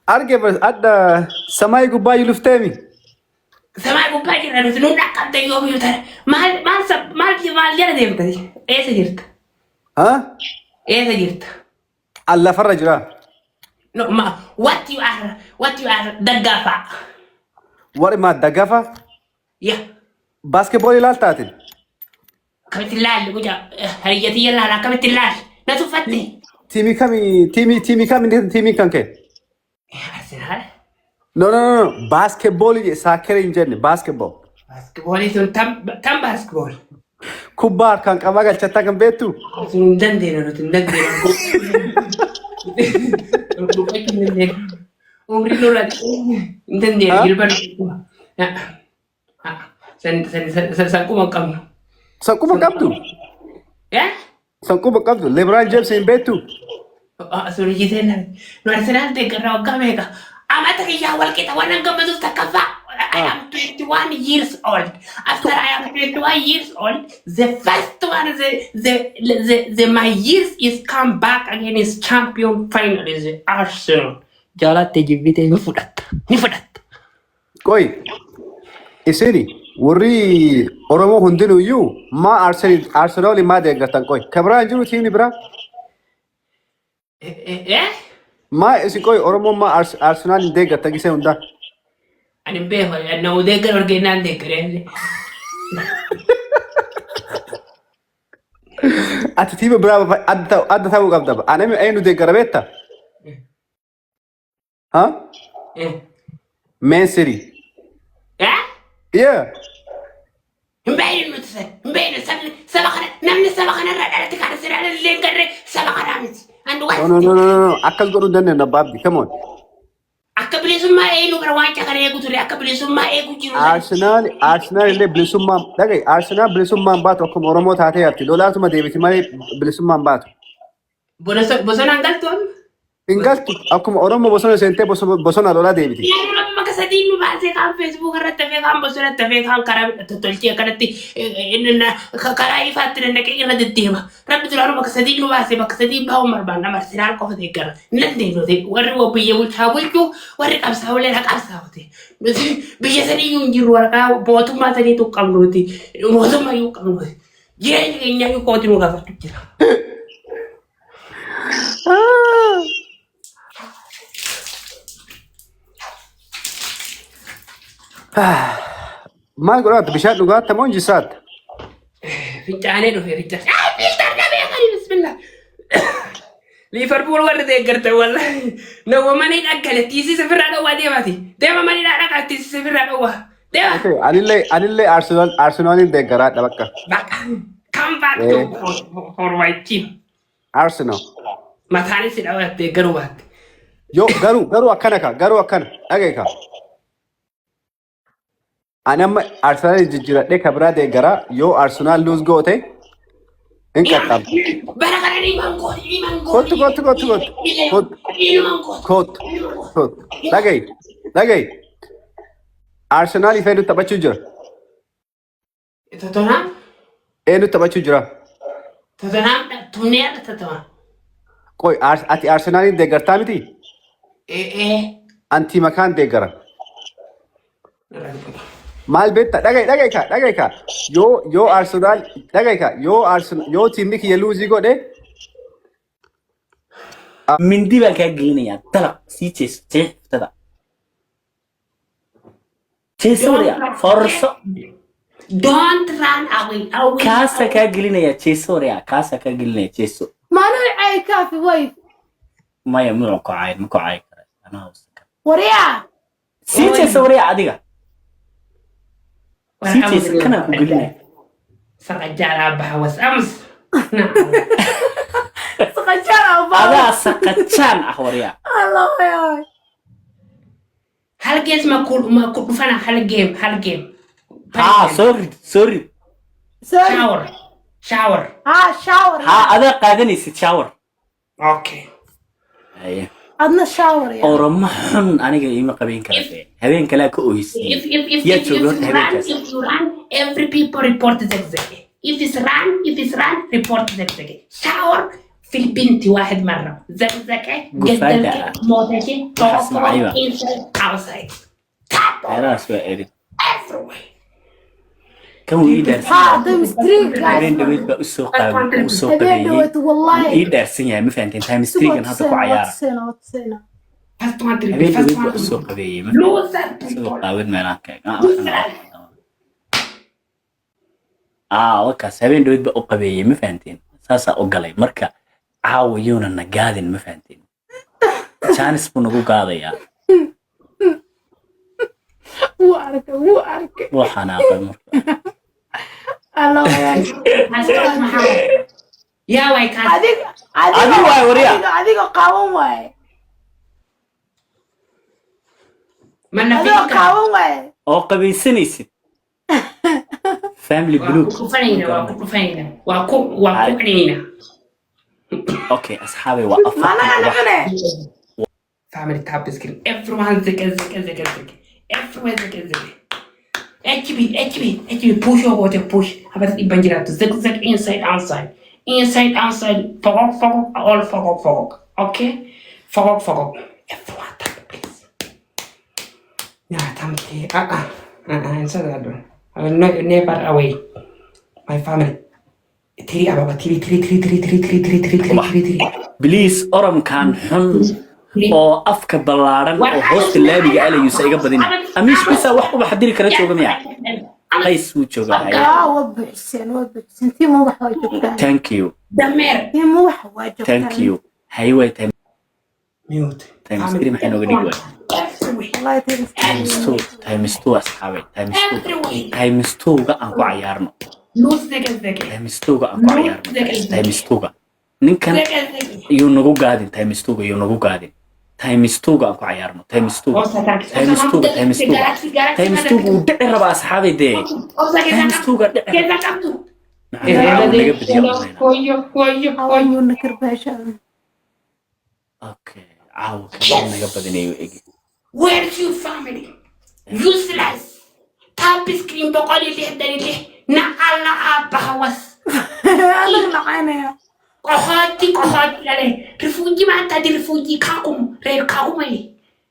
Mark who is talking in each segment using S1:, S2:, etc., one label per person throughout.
S1: أرجع بس أدا سماي قبائي يلفتامي
S2: سماي قبائي كده نسنون نقطة يوم يوتر مال جرى ديمتي إيه سجرت
S1: ها
S2: إيه سجرت
S1: الله فرج را
S2: no ma what you are دقافة
S1: وري ما دقافة
S2: يا
S1: باسكتبول لا تاتين
S2: كمت اللال وجا هريتي يلا لا كمت اللال لا تفتي
S1: تيمي كامي كانكي
S2: أرسنال
S1: no باسكتبول ساكر إنجن باسكتبول
S2: سون تم باسكتبول
S1: كبار كان كماغا تشتا كان بيتو
S2: سون دندينا عمري لولا دندينا يلبن سنكو مكمل
S1: سانكوما كابتو
S2: يا
S1: سانكوما كابتو ليبران جيمس إن بيتو
S2: سوري جيتنا نارسنال تكرر وكاميكا أما تكيا والكتا وانا قبضو تكفى I am 21 years old. After I am 21 years old, the first one, my years is come back again is champion final is Arsenal. Jala tejibite ni fudat.
S1: كوي إسيني وري أورمو هندنو يو ما أرسنال ما ديغتان كوي كبران جرو تيمني برا
S2: إيه؟
S1: ما إسي كوي أورمو ما أرسنال ديغتان كيسي هندا
S2: أنا بيهو أنا وديكر ورجينان ديكر يعني.
S1: أتتيم برا أدى ثاو قبضة أنا من أين ديغر بيتا ها
S2: إيه؟
S1: مان سيتي
S2: إيه؟
S1: يا
S2: مبين سبقنا نمني سبقنا رأيتك على سرعة اللي نقرر سبقنا مس and what
S1: no أكل قرو دنيا نبابي come on
S2: akka bilisummaa eenyu gara waan caqaree eegu ture akka bilisummaa eegu jiru
S1: Arsenal illee bilisummaan dhagaye Arsenal bilisummaan baatu akkuma Oromoo taatee yaatti lolaatuma deebiti malee bilisummaan baatu.
S2: Bosonaan galtu amma?
S1: Hin galtu akkuma Oromoo bosona seentee bosona lolaa deebiti.
S2: Yeroo lafa bakka sadii nu baasee kaan feesbuuk irratti hafee kaan bosona irratti hafee kaan karaa tolchee akkanatti karaa ifaatti dandaqee irra deddeema. Rabbi tolaanu bakka sadii nu baasee bakka sadii baa'uun barbaanna Arsenaal qofa deeggara. Nan deemnote warri biyya bulchaa bulchuu warri qabsaa ulee na qabsaa'ote. Biyya sadii yoo hin jirru waraqaa mootummaa sadiitu qabnuuti mootummaa yoo qabnuuti. Jireenya keenyaa yoo kooti nu gaafatu jira.
S1: Maal godhaatu bishaan dhugaatta moo injisaata?
S2: Fincaanee dhufee fincaanee. Filtar dhabee qali bismillah. Liverpool warri deeggartan wallahi. Nama manii dhaggale tiisisa firraa dhowwaa deemati. Deema manii dhaadhaqa tiisisa firraa dhowwaa. Deema.
S1: Anillee Arsenalin deeggaraadha bakka.
S2: Bakka. Come back to for my team.
S1: Arsenal.
S2: Mataanis hidhaa deeggaruu baatte.
S1: Yo garuu akkana dhagaye kaa. Ani amma Arsenal jijjiiradhee kabira deeggaraa yoo Arsenal lose goote hin qaqqabu.
S2: Bara kana ni mangooti.
S1: Kottu. Dhagaye. Arsenal ifee taphachuu jira.
S2: Tottenham?
S1: Eenyu taphachuu jira?
S2: Tottenham tumnee adda Tottenham.
S1: Qoy ati Arsenalin deeggartaa miti? Anti makaan deeggara. Maal beektaa dhagaye kaa yoo Arsenal dhagaye kaa yoo tiimni kiyya luuzii godhe
S3: mindi baa kaa gelinaya tala sii cheestada cheesooreya forso
S2: Don't run away.
S3: kaasa kaa gelinaya cheesooreya kaasa kaa gelinaya cheeso
S4: Mano ay kafi way.
S3: maya miro kacay kara anaa usaka
S4: Wariya.
S3: sii cheesooreya adiga سيتيس كنا كقولنا
S2: سقجارة بحوس أمس
S4: Sakajara ba.
S3: هذا سقطان أخوريا
S4: Allah ya.
S2: هل جيس ما كل فنا هل جيم
S3: سوري
S4: Sorry.
S2: shower
S4: Shower.
S3: هذا قادني شاور
S2: okay
S3: أيه
S4: Adna shower ya.
S3: أورمحن أنا جاي ما قبين كلام هذين كلام كويس
S2: if you run every people report the executive if it's run report the executive shower في البنت واحد مرة زكزكة
S3: قفادة.
S2: جدلك موتك
S3: أحسن عيبة.
S2: inside outside
S3: خلاص وإيري
S2: everywhere
S3: كم يدرس
S4: هذا مستريك
S3: habeen
S4: guys
S3: dhaweyd baa usoo
S4: habeen
S3: qabeeyey
S4: dhaweyd wallahi
S3: ii dhaarsan yahay ma fahanteen time streakan hadda ku cayaara
S4: watsena
S2: first one to
S3: habeen
S2: first
S3: dhaweyd baa
S2: one
S3: usoo qabeeyey ma
S2: loser
S3: isagoo
S2: people
S3: qaawad meelaha wakaas habeen dhaweyd baa u qabeeyey ma fahanteen saasaa u galay marka caawa yuuna na gaadin ma fahanteen jaanis buu nagu gaadayaa
S4: wuu arkay
S3: wuu xanaaqay marka
S4: Allah
S2: يا ويكاس
S4: adiga qaawan waaye
S2: من
S4: adiga qaawan waaye
S3: oo qabaysanaysid family blue
S2: واكو
S3: okay asxaabay waa
S4: mana
S3: afar
S4: nacune
S2: family tap screen everyone زك everyone زك HB push or what push about ibanjira to zig inside outside fog all fog okay fog everyone tap please yeah thank you inside that one I will never away my family three about three
S3: please orankan xun oo afka ballaaran oo hoosta laabiga alayuusa iga badin amiish bisa wax uba xadiri kara jooga miya qays wuu joogaa
S4: wabixsan tiimo wax waa joogtaa
S3: thank you
S2: dameer
S4: tiimo wax waa joogtaa
S3: thank you hayway time
S2: mute
S3: stream maxay nooga dhigi waay
S4: wallahi
S3: times two asxaabay times two ga aan ku cayaarno
S2: lose zig
S3: times two ga aan ku cayaarno times two ga ninkan iyo nagu gaadin times two ga iyo nagu gaadin times two ga aan ku cayaarno times two uu dhici raba asxaabay dee times two ga dhici naga badiya
S4: ayuuna karbaasha
S3: okay caawa kan naga badinayo egi
S2: where's your family useless tap screen بقول اللي هدري نعلى بهوس
S4: adag nacaynaya
S2: قهاتي لا رفوجي ما انت دي رفوجي كاكم رير كاكم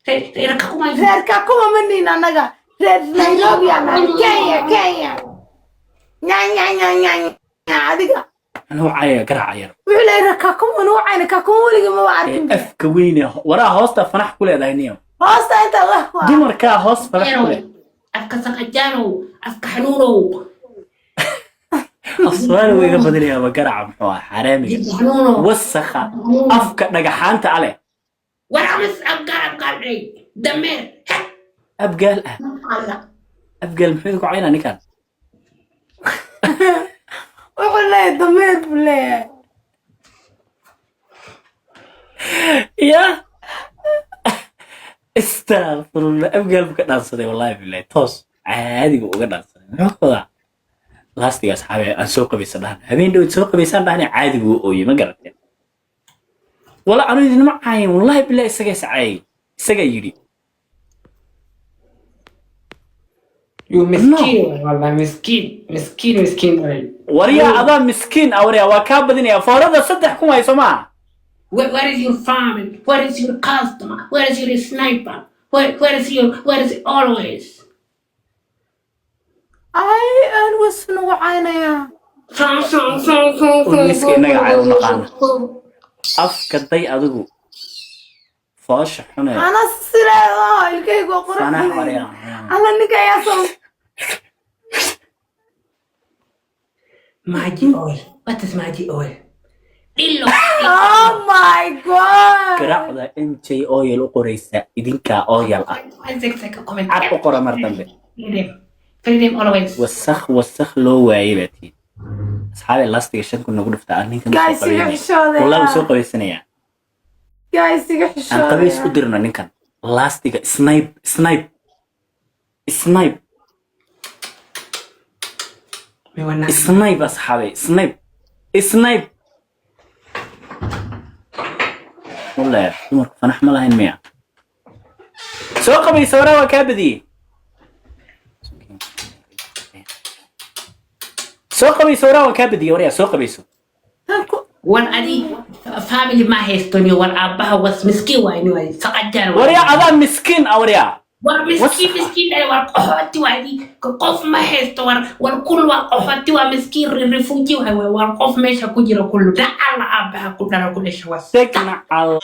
S4: reerka kuma manin anaga reer Nairobi anaga Kenya nya adiga
S3: anuu caya garacayar
S4: wuxuu leeyahay ka kuma nuucayna ka kuma waliga ma arkin
S3: afka weyne waraa hoosta fanax ku leedahay niyo
S4: hoosta inta wax waa
S3: dumarka hoos fanax ku leedahay
S2: afka saqajano afka xanuuno
S3: aswaal way iga badinaya ma garaca muxuu xaraamiga wasakha afka dhagaxaanta ale
S2: ورامس أبقال دمير
S3: abgaal ah abgaal muxuu ku caynaa ninkan
S4: wuxuu leeyahay dameer buu leeyahay
S3: ya astaghfirullah abgaal buu ka dhaansaday wallahi billahi toos caadiga uga dhaansaday muxuu qodaa laastiga asxaabi aan soo qabaysan dhahan habeen dhow soo qabaysan dhahan caadiga uu ooyay ma garateen wala anu idin ma cayn wallahi billahi isaga yiri
S2: يو مسكين والله مسكين
S3: wariya adaa miskiin ah wariya waa kaa badinaya foorada saddex kun hayso ma
S2: Where is your family? Where is your customer? Where is your sniper? Where is always?
S4: ay aan wasnu wacaynaya
S3: miskiinaga cay u naqaana afka day adigu foosha xune
S4: ana sileedahay ilkaygu qurux
S3: fanax wariya
S4: ana ninka ayaa soo
S2: Magic oil. What is magic oil? Dillo.
S4: oh my god
S3: garacda MJ oil u qoraysa idinka oil ah cad u qora mar dambe
S2: Freedom always.
S3: wasakh loo waayay baatiin asxaabi lastiga shan kun nagu dhufta ninkan
S4: guys iga xishooday
S3: wallahi soo qabaysanaya
S4: guys iga
S3: aan
S4: xishooday
S3: qabays u dirno ninkan lastiga snipe snipe asxaabi snipe والله dumarku fanax ma lahayn miya soo qabayso waraa waa kaa badiyey soo qabayso waraa waa kaa badiyey waryaa soo qabayso
S2: One adi family ما هيستوني والأبها was مسكين ويني سقجر
S3: وريا أذا مسكين أوريا
S2: مسكين والقحوتي وادي قف ما هيستو والكل والقحوتي ومسكين ريفوجي والقف ماشي كجرا كله ده الله أبها كلنا كل شيء
S3: تكنا على